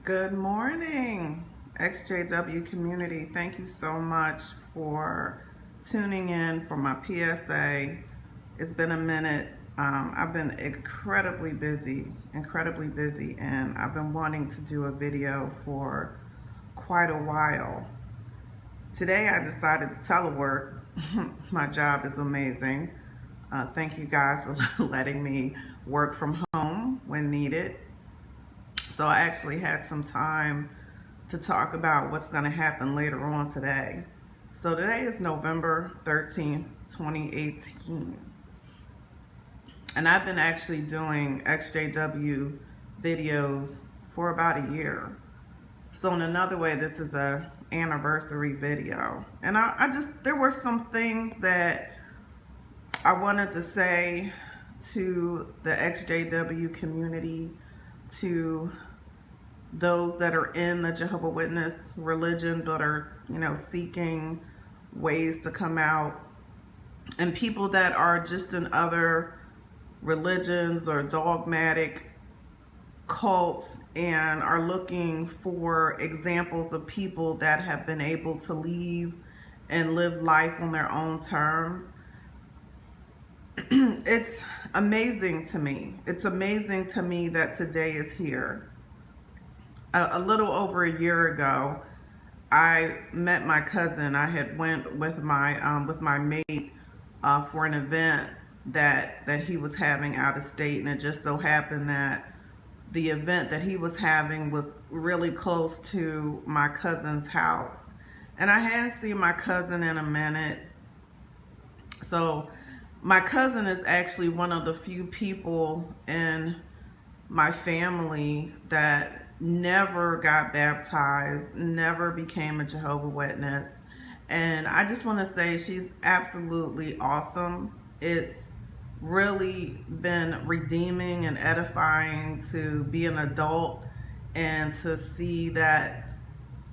Good morning, EXJW community. Thank you so much for tuning in for my PSA. It's been a minute. I've been incredibly busy, and I've been wanting to do a video for quite a while. Today I decided to telework. My job is amazing. Thank you guys for letting me work from home when needed. So I actually had some time to talk about what's going to happen later on today. So today is November 13th, 2018. And I've been actually doing EXJW videos for about a year. So in another way, this is a anniversary video. And there were some things that I wanted to say to the EXJW community, to those that are in the Jehovah Witness religion but are, seeking ways to come out, and people that are just in other religions or dogmatic cults and are looking for examples of people that have been able to leave and live life on their own terms. It's amazing to me. It's amazing to me that today is here. A little over a year ago, I met my cousin. I had went with my mate for an event that he was having out of state, and it just so happened that the event that he was having was really close to my cousin's house, and I hadn't seen my cousin in a minute. So my cousin is actually one of the few people in my family that never got baptized, never became a Jehovah Witness. And I just want to say she's absolutely awesome. It's really been redeeming and edifying to be an adult and to see that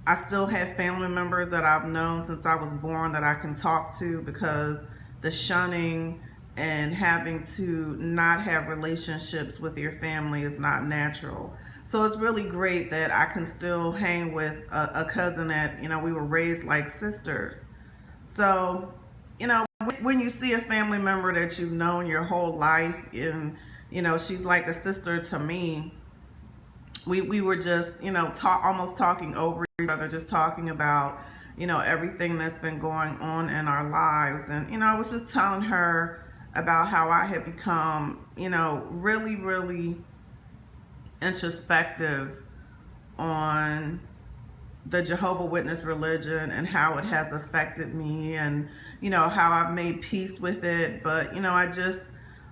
I still have family members that I've known since I was born that I can talk to, because the shunning and having to not have relationships with your family is not natural. So it's really great that I can still hang with a cousin that, we were raised like sisters. So, when you see a family member that you've known your whole life, and, she's like a sister to me, we were just, almost talking over each other, just talking about, everything that's been going on in our lives. And, I was just telling her about how I had become, really, really introspective on the Jehovah Witness religion and how it has affected me, and how I've made peace with it. But I just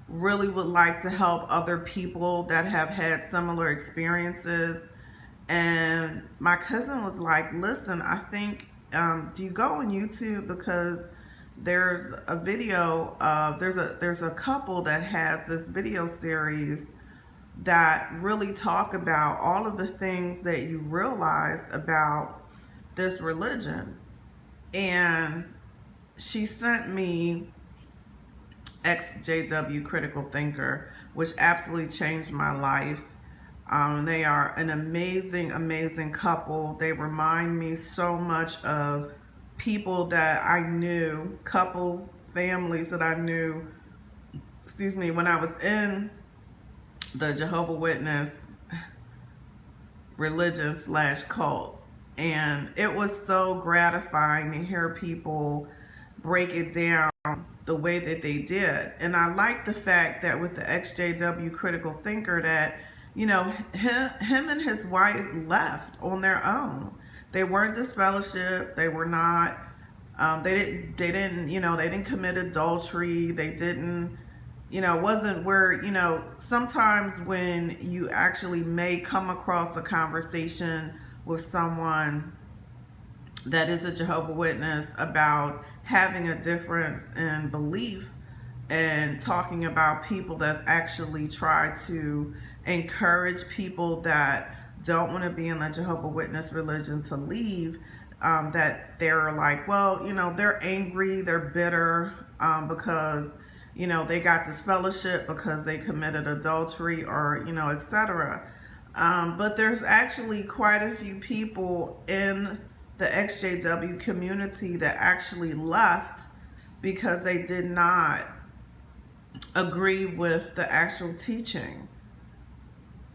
really would like to help other people that have had similar experiences. And my cousin was like, listen, I think do you go on YouTube, because there's a video there's a couple that has this video series that really talk about all of the things that you realized about this religion. And she sent me EXJW Critical Thinker, which absolutely changed my life. They are an amazing, amazing couple. They remind me so much of people that I knew, couples, families that I knew, when I was in the Jehovah Witness religion / cult. And it was so gratifying to hear people break it down the way that they did. And I like the fact that with the EXJW Critical Thinker that, him and his wife left on their own. They weren't disfellowship. They were not, they didn't commit adultery. They didn't, it wasn't where, sometimes when you actually may come across a conversation with someone that is a Jehovah Witness about having a difference in belief, and talking about people that actually try to encourage people that don't want to be in the Jehovah Witness religion to leave, that they're like, well, they're angry, they're bitter, because they got disfellowship because they committed adultery, or etc. But there's actually quite a few people in the EXJW community that actually left because they did not agree with the actual teaching.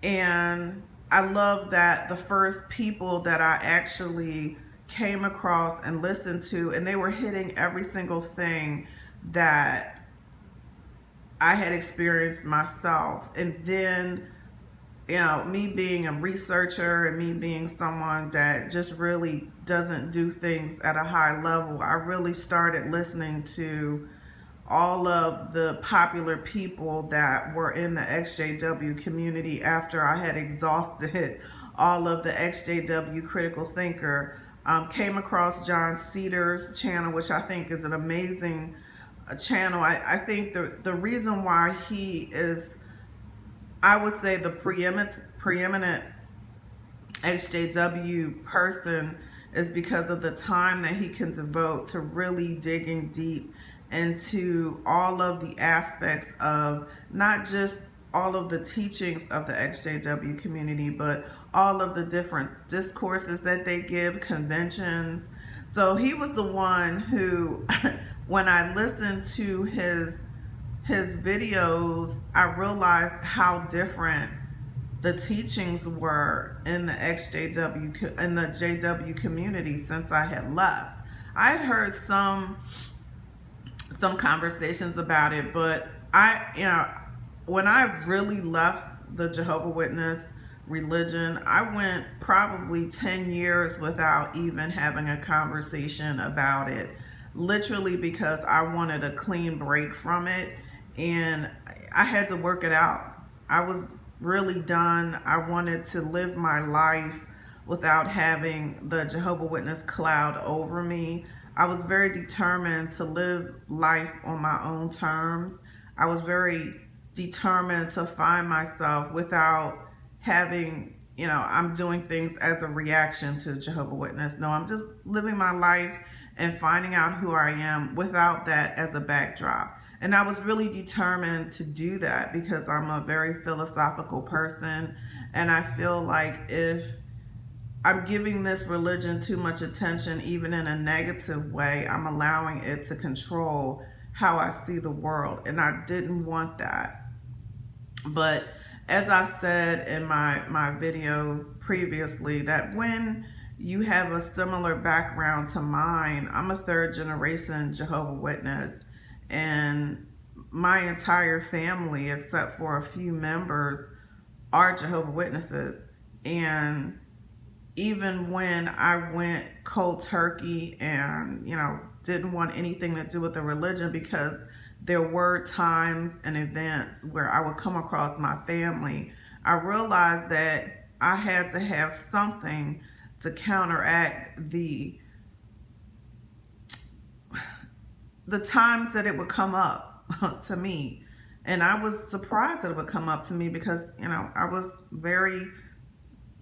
And I love that the first people that I actually came across and listened to, and they were hitting every single thing that I had experienced myself. And then, you know, me being a researcher and me being someone that just really doesn't do things at a high level, I really started listening to all of the popular people that were in the EXJW community after I had exhausted all of the EXJW critical thinker. Came across John Cedar's channel, which I think is an amazing channel. I think the reason why he is, I would say, the preeminent EXJW person is because of the time that he can devote to really digging deep into all of the aspects of not just all of the teachings of the EXJW community, but all of the different discourses that they give, conventions. So he was the one who, when I listened to his videos, I realized how different the teachings were in the JW community since I had left. I had heard some conversations about it, but when I really left the Jehovah Witness religion, I went probably 10 years without even having a conversation about it, literally because I wanted a clean break from it, and I had to work it out. I was really done. I wanted to live my life without having the Jehovah Witness cloud over me. I was very determined to live life on my own terms. I was very determined to find myself without having, I'm doing things as a reaction to Jehovah Witness. No, I'm just living my life and finding out who I am without that as a backdrop. And I was really determined to do that because I'm a very philosophical person. And I feel like if I'm giving this religion too much attention, even in a negative way, I'm allowing it to control how I see the world. And I didn't want that. But as I said in my videos previously, that when you have a similar background to mine, I'm a third generation Jehovah Witness, and my entire family, except for a few members, are Jehovah Witnesses. And even when I went cold turkey and, didn't want anything to do with the religion, because there were times and events where I would come across my family, I realized that I had to have something to counteract the times that it would come up to me. And I was surprised that it would come up to me because, I was very,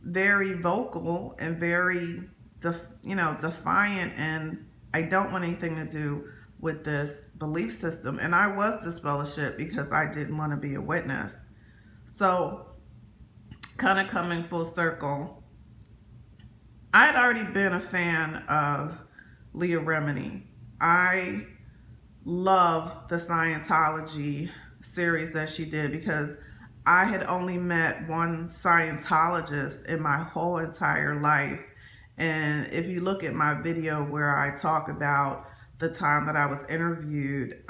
very vocal and very, defiant, and I don't want anything to do with this belief system. And I was disfellowshipped because I didn't want to be a witness. So, kind of coming full circle, I had already been a fan of Leah Remini. I love the Scientology series that she did because I had only met one Scientologist in my whole entire life. And if you look at my video where I talk about the time that I was interviewed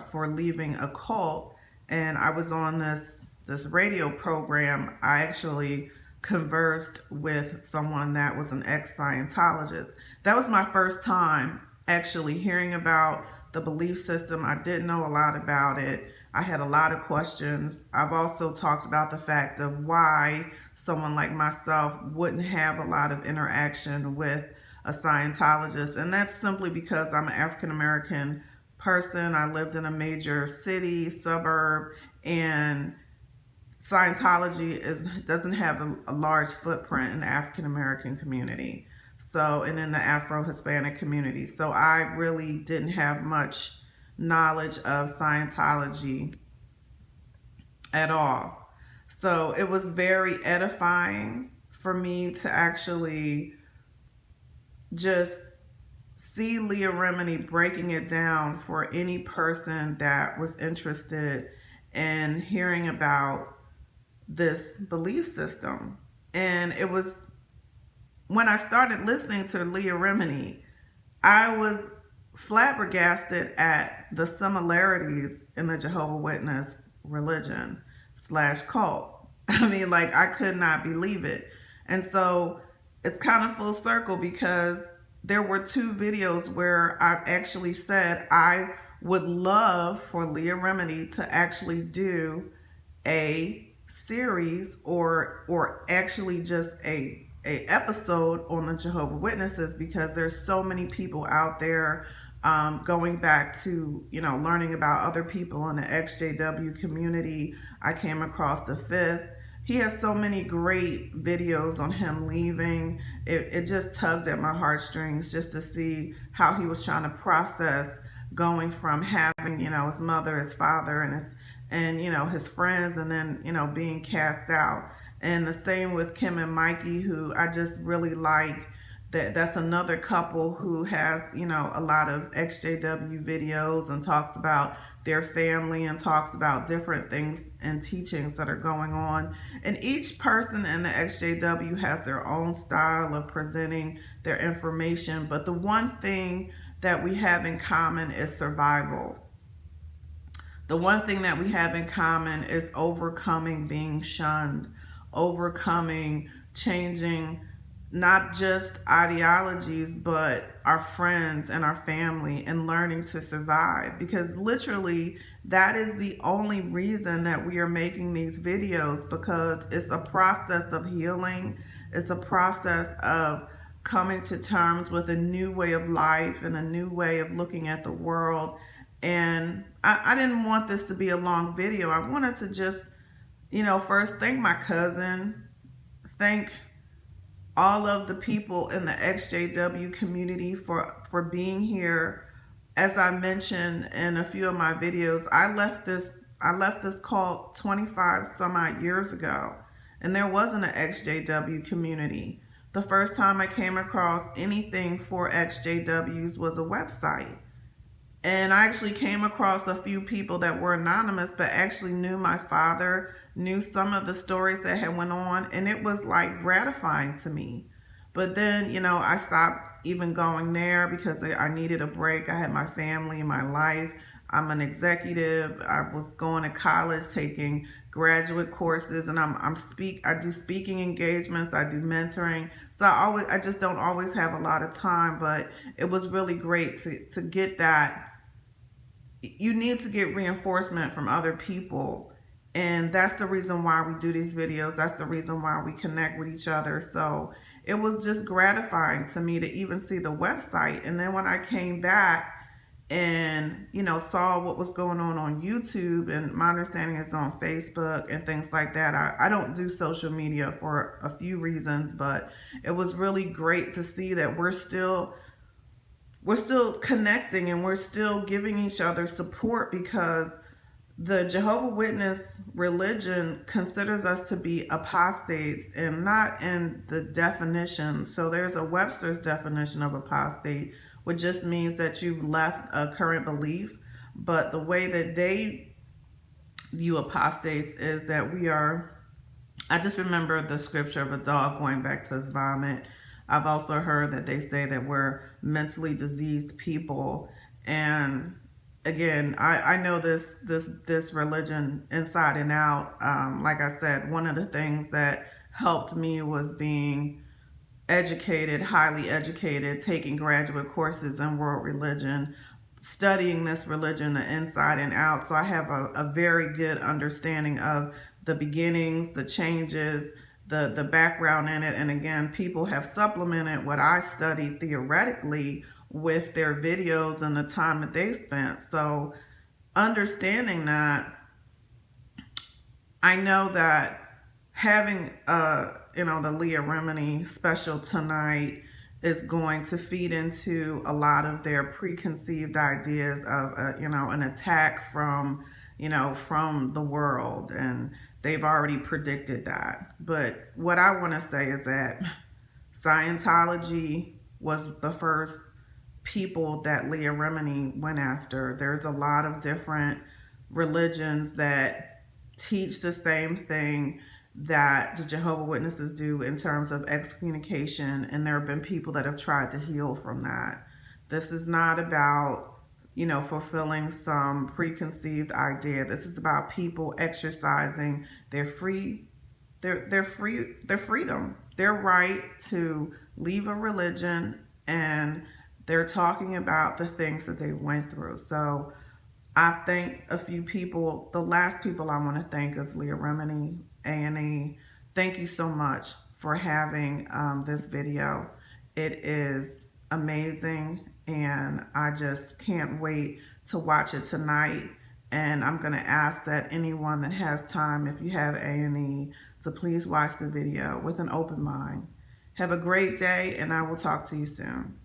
for leaving a cult, and I was on this radio program, I actually conversed with someone that was an ex-Scientologist. That was my first time actually hearing about the belief system. I didn't know a lot about it. I had a lot of questions. I've also talked about the fact of why someone like myself wouldn't have a lot of interaction with a Scientologist. And that's simply because I'm an African American person. I lived in a major city, suburb, and Scientology doesn't have a large footprint in the African American community. So, and in the Afro-Hispanic community. So I really didn't have much knowledge of Scientology at all. So it was very edifying for me to actually just see Leah Remini breaking it down for any person that was interested in hearing about this belief system. And it was when I started listening to Leah Remini, I was flabbergasted at the similarities in the Jehovah Witness religion / cult. I mean, like, I could not believe it. And so it's kind of full circle, because there were 2 videos where I actually said I would love for Leah Remini to actually do a series or actually just a episode on the Jehovah Witnesses, because there's so many people out there, going back to, learning about other people in the EXJW community. I came across the 5th. He has so many great videos on him leaving. It just tugged at my heartstrings just to see how he was trying to process going from having, his mother, his father, and his friends, and then being cast out. And the same with Kim and Mikey, who I just really like. That's another couple who has a lot of XJW videos and talks about their family and talks about different things and teachings that are going on. And each person in the XJW has their own style of presenting their information, but the one thing that we have in common is survival. The one thing that we have in common is overcoming being shunned, overcoming, changing not just ideologies, but our friends and our family, and learning to survive. Because literally, that is the only reason that we are making these videos, because it's a process of healing. It's a process of coming to terms with a new way of life and a new way of looking at the world. And I didn't want this to be a long video. I wanted to just, first thank my cousin, thank all of the people in the XJW community for being here. As I mentioned in a few of my videos, I left this cult 25 some odd years ago, and there wasn't an XJW community. The first time I came across anything for XJWs was a website. And I actually came across a few people that were anonymous, but actually knew my father, knew some of the stories that had went on, and it was like gratifying to me. But then, I stopped even going there because I needed a break. I had my family, my life. I'm an executive. I was going to college, taking graduate courses, and I do speaking engagements, I do mentoring. So I just don't always have a lot of time, but it was really great to get that. You need to get reinforcement from other people, and that's the reason why we do these videos. That's the reason why we connect with each other. So it was just gratifying to me to even see the website. And then when I came back and saw what was going on YouTube, and my understanding is on Facebook and things like that. I don't do social media for a few reasons, but it was really great to see that we're still connecting and we're still giving each other support, because the Jehovah Witness religion considers us to be apostates, and not in the definition. So there's a Webster's definition of apostate, which just means that you've left a current belief. But the way that they view apostates is that I just remember the scripture of a dog going back to his vomit. I've also heard that they say that we're mentally diseased people. And again, I know this religion inside and out. Like I said, one of the things that helped me was being educated, highly educated, taking graduate courses in world religion, studying this religion, the inside and out. So I have a very good understanding of the beginnings, the changes, the background in it. And again, people have supplemented what I studied theoretically with their videos and the time that they spent. So understanding that, I know that having the Leah Remini special tonight is going to feed into a lot of their preconceived ideas of an attack from the world, and they've already predicted that. But what I want to say is that Scientology was the first people that Leah Remini went after. There's a lot of different religions that teach the same thing that the Jehovah Witnesses do in terms of excommunication, and there have been people that have tried to heal from that. This is not about, fulfilling some preconceived idea. This is about people exercising their freedom, their right to leave a religion, and they're talking about the things that they went through. So I thank a few people. The last people I want to thank is Leah Remini, A&E. Thank you so much for having this video. It is amazing, and I just can't wait to watch it tonight. And I'm going to ask that anyone that has time, if you have A&E, to please watch the video with an open mind. Have a great day, and I will talk to you soon.